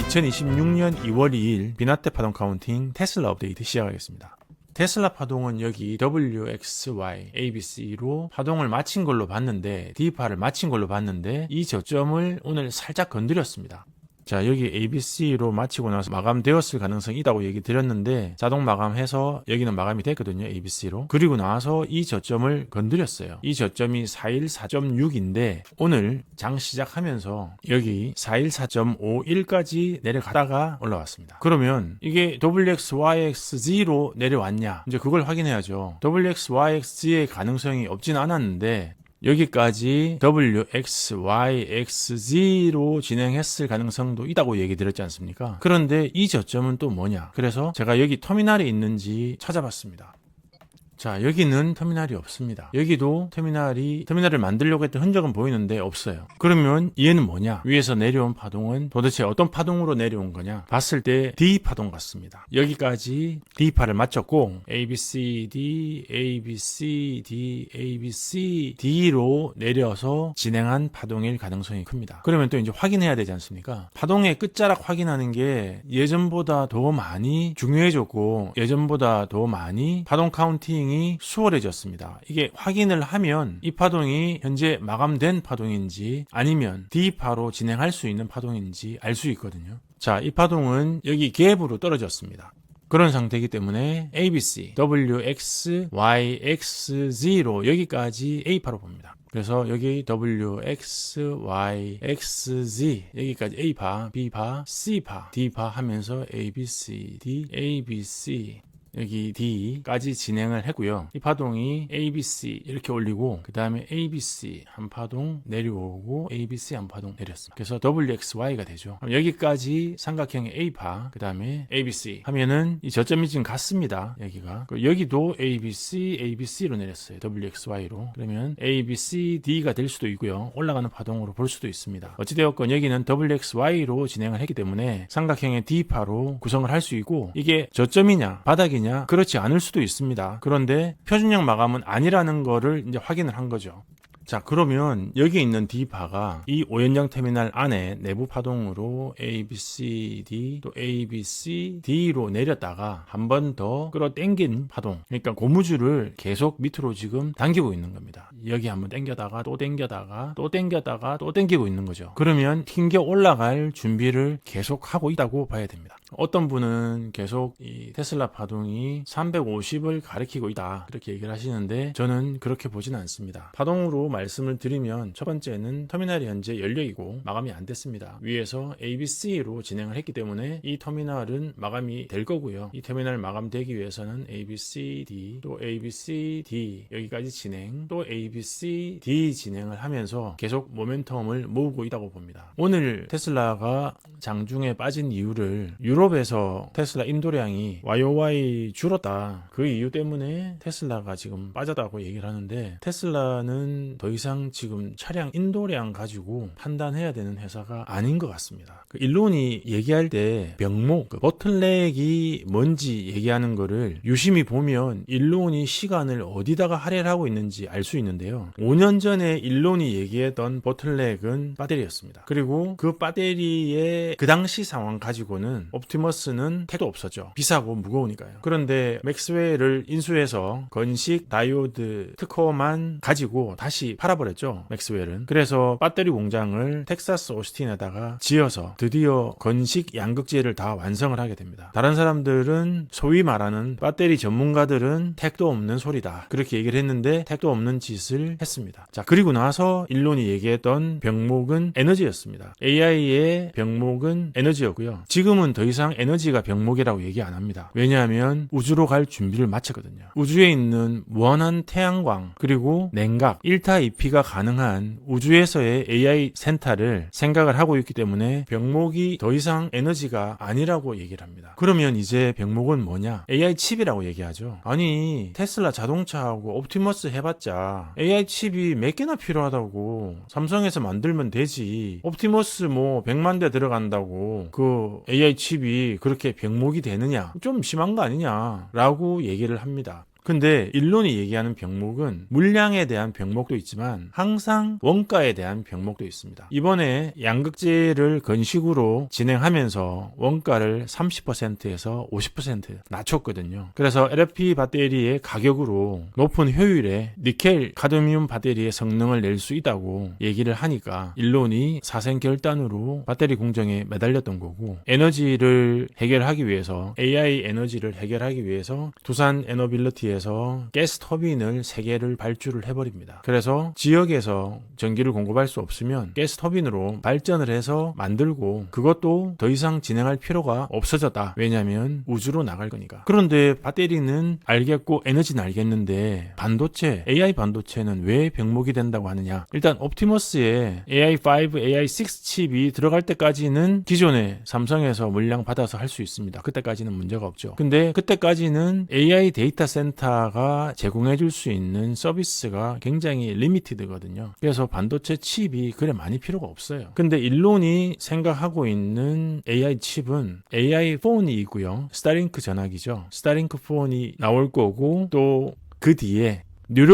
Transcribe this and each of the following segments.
2026년 2월 2일 비나테 파동 카운팅 테슬라 업데이트 시작하겠습니다. 테슬라 파동은 여기 WXY, ABC로 파동을 마친 걸로 봤는데, D파를 마친 걸로 봤는데 이 저점을 오늘 살짝 건드렸습니다. 자, 여기 ABC로 마치고 나서 마감되었을 가능성이 있다고 얘기 드렸는데 자동 마감해서 여기는 마감이 됐거든요. ABC로. 그리고 나서 이 저점을 건드렸어요. 이 저점이 414.6인데 오늘 장 시작하면서 여기 414.51까지 내려가다가 올라왔습니다. 그러면 이게 WXYXZ로 내려왔냐? 이제 그걸 확인해야죠. WXYXZ의 가능성이 없진 않았는데 여기까지 WXYXZ로 진행했을 가능성도 있다고 얘기 드렸지 않습니까? 그런데 이 저점은 또 뭐냐? 그래서 제가 여기 터미널이 있는지 찾아봤습니다. 자, 여기는 터미널이 없습니다. 여기도 터미널을 만들려고 했던 흔적은 보이는데 없어요. 그러면 얘는 뭐냐? 위에서 내려온 파동은 도대체 어떤 파동으로 내려온 거냐? 봤을 때 D 파동 같습니다. 여기까지 D파를 맞췄고 ABCD, ABCD, ABCD로 내려서 진행한 파동일 가능성이 큽니다. 그러면 또 이제 확인해야 되지 않습니까? 파동의 끝자락 확인하는 게 예전보다 더 많이 중요해졌고 예전보다 더 많이 파동 카운팅 수월해졌습니다. 이게 확인을 하면 이 파동이 현재 마감된 파동인지 아니면 D파로 진행할 수 있는 파동인지 알 수 있거든요. 자, 이 파동은 여기 갭으로 떨어졌습니다. 그런 상태이기 때문에 ABC, WX, YXZ로 여기까지 A파로 봅니다. 그래서 여기 WX, Y, XZ 여기까지 A파, B파, C파, D파 하면서 ABCD, ABC 여기 D까지 진행을 했고요. 이 파동이 ABC 이렇게 올리고 그 다음에 ABC 한 파동 내려오고 ABC 한 파동 내렸습니다. 그래서 WXY가 되죠. 여기까지 삼각형의 A파 그 다음에 ABC 하면은 이 저점이 지금 같습니다. 여기가 여기도 ABC, ABC로 내렸어요. WXY로. 그러면 ABCD가 될 수도 있고요. 올라가는 파동으로 볼 수도 있습니다. 어찌되었건 여기는 WXY로 진행을 했기 때문에 삼각형의 D파로 구성을 할 수 있고 이게 저점이냐 바닥이냐 그렇지 않을 수도 있습니다. 그런데 표준형 마감은 아니라는 거를 이제 확인을 한 거죠. 자, 그러면 여기 있는 D파가 이 오연장 터미널 안에 내부 파동으로 ABCD 또 ABCD로 내렸다가 한 번 더 끌어당긴 파동. 그러니까 고무줄을 계속 밑으로 지금 당기고 있는 겁니다. 여기 한번 당겨다가 또 당겨다가 또 당겨다가 또 당기고 있는 거죠. 그러면 튕겨 올라갈 준비를 계속 하고 있다고 봐야 됩니다. 어떤 분은 계속 이 테슬라 파동이 350을 가리키고 있다 그렇게 얘기를 하시는데 저는 그렇게 보지는 않습니다. 파동으로 말씀을 드리면 첫 번째는 터미널이 현재 연료이고 마감이 안 됐습니다. 위에서 ABC로 진행을 했기 때문에 이 터미널은 마감이 될 거고요. 이 터미널 마감되기 위해서는 ABCD 또 ABCD 여기까지 진행 또 ABCD 진행을 하면서 계속 모멘텀을 모으고 있다고 봅니다. 오늘 테슬라가 장중에 빠진 이유를 유럽에서 테슬라 인도량이 YOY 줄었다. 그 이유 때문에 테슬라가 지금 빠졌다고 얘기를 하는데 테슬라는 더 이상 지금 차량 인도량 가지고 판단해야 되는 회사가 아닌 것 같습니다. 그 일론이 얘기할 때 명목, 보틀넥이 뭔지 얘기하는 거를 유심히 보면 일론이 시간을 어디다가 할애를 하고 있는지 알 수 있는데요. 5년 전에 일론이 얘기했던 보틀넥은 배터리였습니다. 그리고 그 배터리의 그 당시 상황 가지고는 옵티머스는 택도 없었죠. 비싸고 무거우니까요. 그런데 맥스웰을 인수해서 건식 다이오드 특허만 가지고 다시 팔아버렸죠. 맥스웰은. 그래서 배터리 공장을 텍사스 오스틴에다가 지어서 드디어 건식 양극재를 다 완성을 하게 됩니다. 다른 사람들은 소위 말하는 배터리 전문가들은 택도 없는 소리다. 그렇게 얘기를 했는데 택도 없는 짓을 했습니다. 자, 그리고 나서 일론이 얘기했던 병목은 에너지였습니다. AI의 병목은 에너지였고요. 지금은 더 이상 에너지가 병목이라고 얘기 안 합니다. 왜냐하면 우주로 갈 준비를 마쳤거든요. 우주에 있는 무한한 태양광 그리고 냉각 1타 2피가 가능한 우주에서의 AI 센터를 생각을 하고 있기 때문에 병목이 더 이상 에너지가 아니라고 얘기를 합니다. 그러면 이제 병목은 뭐냐? AI 칩이라고 얘기하죠. 아니 테슬라 자동차하고 옵티머스 해봤자 AI 칩이 몇 개나 필요하다고 삼성에서 만들면 되지. 옵티머스 뭐 100만 대 들어간다고 그 AI 칩이 그렇게 병목이 되느냐? 좀 심한 거 아니냐? 라고 얘기를 합니다. 근데 일론이 얘기하는 병목은 물량에 대한 병목도 있지만 항상 원가에 대한 병목도 있습니다. 이번에 양극재를 건식으로 진행하면서 원가를 30%에서 50% 낮췄거든요. 그래서 LFP 배터리의 가격으로 높은 효율의 니켈 카드뮴 배터리의 성능을 낼 수 있다고 얘기를 하니까 일론이 사생 결단으로 배터리 공정에 매달렸던 거고, 에너지를 해결하기 위해서 AI 에너지를 해결하기 위해서 두산 에너빌리티에서 가스 터빈을 3개를 발주를 해버립니다. 그래서 지역에서 전기를 공급할 수 없으면 가스 터빈으로 발전을 해서 만들고, 그것도 더 이상 진행할 필요가 없어졌다. 왜냐하면 우주로 나갈 거니까. 그런데 배터리는 알겠고 에너지는 알겠는데 반도체, AI 반도체는 왜 병목이 된다고 하느냐. 일단 옵티머스에 AI5, AI6 칩이 들어갈 때까지는 기존에 삼성에서 물량 받아서 할 수 있습니다. 그때까지는 문제가 없죠. 근데 그때까지는 AI 데이터 센터가 제공해 줄 수 있는 서비스가 굉장히 리미티드거든요. 그래서 반도체 칩이 그래 많이 필요가 없어요. 근데 일론이 생각하고 있는 AI 칩은 AI 폰이고요. 스타링크 전화기죠. 스타링크 폰이 나올 거고, 또 그 뒤에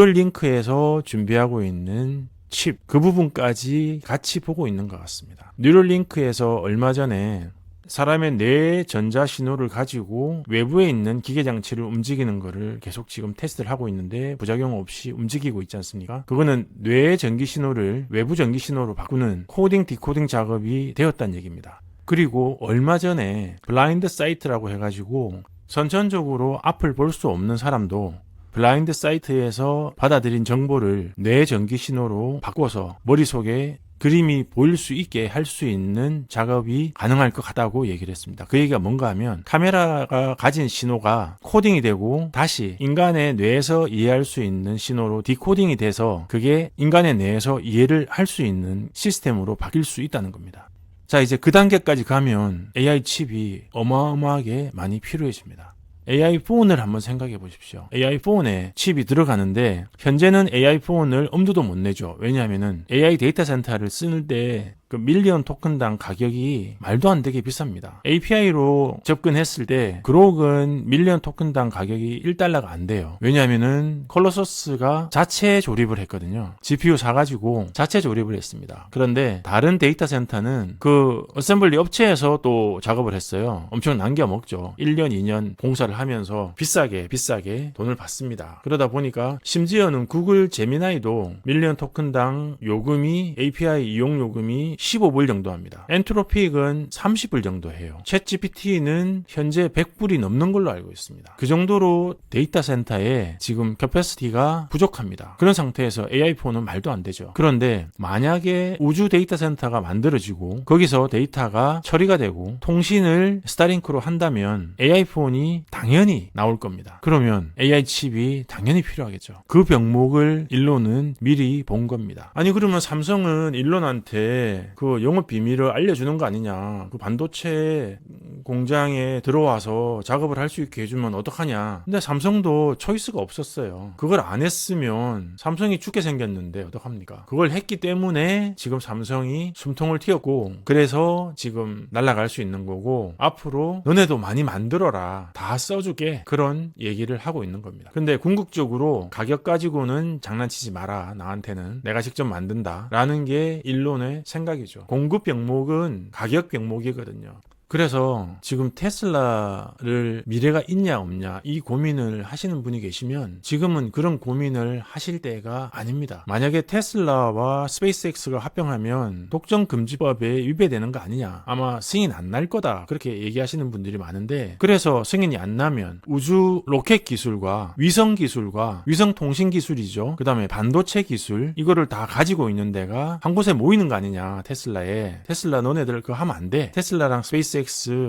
뉴럴링크에서 준비하고 있는 칩, 그 부분까지 같이 보고 있는 것 같습니다. 뉴럴링크에서 얼마 전에 사람의 뇌 전자 신호를 가지고 외부에 있는 기계 장치를 움직이는 거를 계속 지금 테스트를 하고 있는데 부작용 없이 움직이고 있지 않습니까? 그거는 뇌 전기 신호를 외부 전기 신호로 바꾸는 코딩 디코딩 작업이 되었다는 얘기입니다. 그리고 얼마 전에 블라인드 사이트라고 해가지고 선천적으로 앞을 볼 수 없는 사람도 블라인드 사이트에서 받아들인 정보를 뇌 전기 신호로 바꿔서 머릿속에 그림이 보일 수 있게 할 수 있는 작업이 가능할 것 같다고 얘기를 했습니다. 그 얘기가 뭔가 하면 카메라가 가진 신호가 코딩이 되고 다시 인간의 뇌에서 이해할 수 있는 신호로 디코딩이 돼서 그게 인간의 뇌에서 이해를 할 수 있는 시스템으로 바뀔 수 있다는 겁니다. 자, 이제 그 단계까지 가면 AI 칩이 어마어마하게 많이 필요해집니다. AI 폰을 한번 생각해 보십시오. AI 폰에 칩이 들어가는데 현재는 AI 폰을 엄두도 못 내죠. 왜냐하면은 AI 데이터 센터를 쓰는 때 그 밀리언 토큰당 가격이 말도 안 되게 비쌉니다. API로 접근했을 때 그록은 밀리언 토큰당 가격이 1달러가 안 돼요. 왜냐하면은 컬러소스가 자체 조립을 했거든요. GPU 사가지고 자체 조립을 했습니다. 그런데 다른 데이터 센터는 그 어셈블리 업체에서 또 작업을 했어요. 엄청 남겨먹죠. 1년, 2년 공사를 하면서 비싸게 돈을 받습니다. 그러다 보니까 심지어는 구글 제미나이도 밀리언 토큰당 요금이 API 이용 요금이 15불 정도 합니다. 엔트로픽은 30불 정도 해요. 챗GPT는 현재 100불이 넘는 걸로 알고 있습니다. 그 정도로 데이터 센터에 지금 캐패시티가 부족합니다. 그런 상태에서 AI4는 말도 안 되죠. 그런데 만약에 우주 데이터 센터가 만들어지고 거기서 데이터가 처리가 되고 통신을 스타링크로 한다면 AI4이 당연히 나올 겁니다. 그러면 AI 칩이 당연히 필요하겠죠. 그 병목을 일론은 미리 본 겁니다. 아니 그러면 삼성은 일론한테 그 영업 비밀을 알려주는 거 아니냐. 그 반도체 공장에 들어와서 작업을 할 수 있게 해주면 어떡하냐. 근데 삼성도 초이스가 없었어요. 그걸 안 했으면 삼성이 죽게 생겼는데 어떡합니까? 그걸 했기 때문에 지금 삼성이 숨통을 틔웠고 그래서 지금 날아갈 수 있는 거고 앞으로 너네도 많이 만들어라. 다 써줄게. 그런 얘기를 하고 있는 겁니다. 근데 궁극적으로 가격 가지고는 장난치지 마라. 나한테는 내가 직접 만든다. 라는 게 일론의 생각이죠. 공급 병목은 가격 병목이거든요. 그래서 지금 테슬라를 미래가 있냐 없냐 이 고민을 하시는 분이 계시면 지금은 그런 고민을 하실 때가 아닙니다. 만약에 테슬라와 스페이스X가 합병하면 독점금지법에 위배되는 거 아니냐. 아마 승인 안 날 거다. 그렇게 얘기하시는 분들이 많은데 그래서 승인이 안 나면 우주 로켓 기술과 위성 기술과 위성 통신 기술이죠. 그 다음에 반도체 기술 이거를 다 가지고 있는 데가 한 곳에 모이는 거 아니냐. 테슬라에. 테슬라 너네들 그거 하면 안 돼. 테슬라랑 스페이스X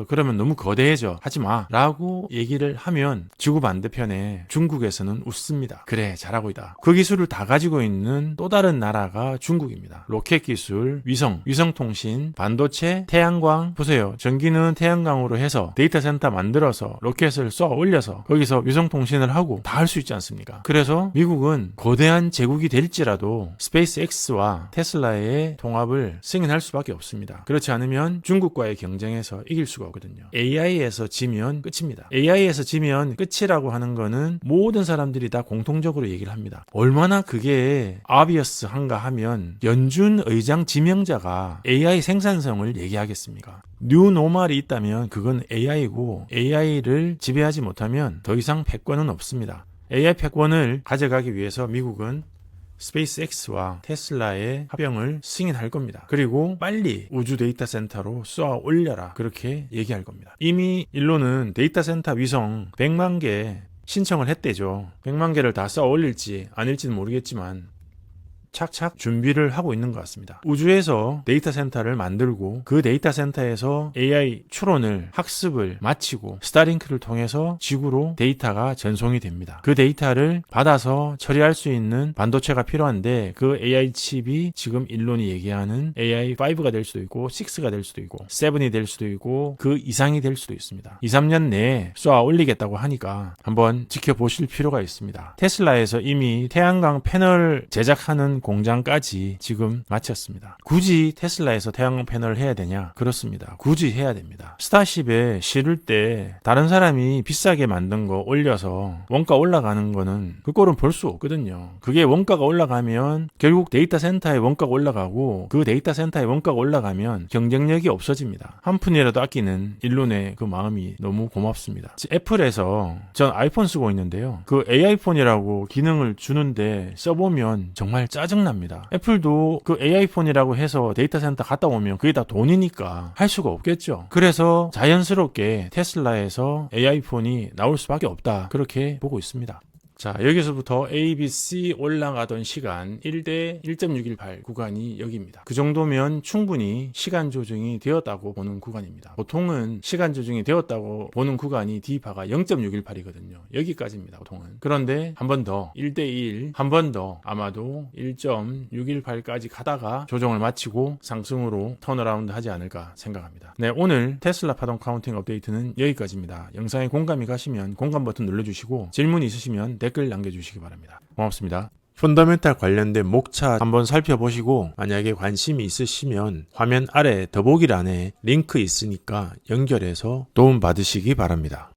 그러면 너무 거대해져 하지마 라고 얘기를 하면 지구 반대편에 중국에서는 웃습니다. 그래 잘하고 있다. 그 기술을 다 가지고 있는 또 다른 나라가 중국입니다. 로켓 기술, 위성통신, 반도체, 태양광 보세요. 전기는 태양광으로 해서 데이터 센터 만들어서 로켓을 쏘아 올려서 거기서 위성통신을 하고 다 할 수 있지 않습니까? 그래서 미국은 거대한 제국이 될지라도 스페이스X와 테슬라의 통합을 승인할 수밖에 없습니다. 그렇지 않으면 중국과의 경쟁에서 이길 수가 없거든요. AI에서 지면 끝입니다. AI에서 지면 끝이라고 하는 거는 모든 사람들이 다 공통적으로 얘기를 합니다. 얼마나 그게 obvious한가 하면 연준 의장 지명자가 AI 생산성을 얘기하겠습니까? 뉴노멀이 있다면 그건 AI고 AI를 지배하지 못하면 더 이상 패권은 없습니다. AI 패권을 가져가기 위해서 미국은 스페이스X와 테슬라의 합병을 승인할 겁니다. 그리고 빨리 우주 데이터 센터로 쏘아 올려라 그렇게 얘기할 겁니다. 이미 일론은 데이터 센터 위성 100만 개 신청을 했대죠. 100만 개를 다 쏘아 올릴지 아닐지는 모르겠지만 착착 준비를 하고 있는 것 같습니다. 우주에서 데이터 센터를 만들고 그 데이터 센터에서 AI 추론을 학습을 마치고 스타링크를 통해서 지구로 데이터가 전송이 됩니다. 그 데이터를 받아서 처리할 수 있는 반도체가 필요한데 그 AI 칩이 지금 일론이 얘기하는 AI5가 될 수도 있고 6가 될 수도 있고 7이 될 수도 있고 그 이상이 될 수도 있습니다. 2, 3년 내에 쏘아 올리겠다고 하니까 한번 지켜보실 필요가 있습니다. 테슬라에서 이미 태양광 패널 제작하는 공장까지 지금 마쳤습니다. 굳이 테슬라에서 태양광 패널을 해야 되냐? 그렇습니다. 굳이 해야 됩니다. 스타쉽에 실을 때 다른 사람이 비싸게 만든 거 올려서 원가 올라가는 거는 그 꼴은 볼 수 없거든요. 그게 원가가 올라가면 결국 데이터 센터의 원가가 올라가고 그 데이터 센터의 원가가 올라가면 경쟁력이 없어집니다. 한 푼이라도 아끼는 일론의 그 마음이 너무 고맙습니다. 애플에서 전 아이폰 쓰고 있는데요. 그 AI폰이라고 기능을 주는데 써보면 정말 짜증납니다. 애플도 그 AI폰이라고 해서 데이터 센터 갔다 오면 그게 다 돈이니까 할 수가 없겠죠. 그래서 자연스럽게 테슬라에서 AI폰이 나올 수밖에 없다. 그렇게 보고 있습니다. 자, 여기서부터 ABC 올라가던 시간 1대 1.618 구간이 여기입니다. 그 정도면 충분히 시간 조정이 되었다고 보는 구간입니다. 보통은 시간 조정이 되었다고 보는 구간이 D파가 0.618이거든요. 여기까지입니다. 보통은. 그런데 한 번 더 1대 1, 한 번 더 아마도 1.618까지 가다가 조정을 마치고 상승으로 턴어라운드 하지 않을까 생각합니다. 네, 오늘 테슬라 파동 카운팅 업데이트는 여기까지입니다. 영상에 공감이 가시면 공감 버튼 눌러주시고 질문이 있으시면 댓글 남겨주시기 바랍니다. 고맙습니다. 펀더멘탈 관련된 목차 한번 살펴보시고 만약에 관심이 있으시면 화면 아래 더보기란에 링크 있으니까 연결해서 도움 받으시기 바랍니다.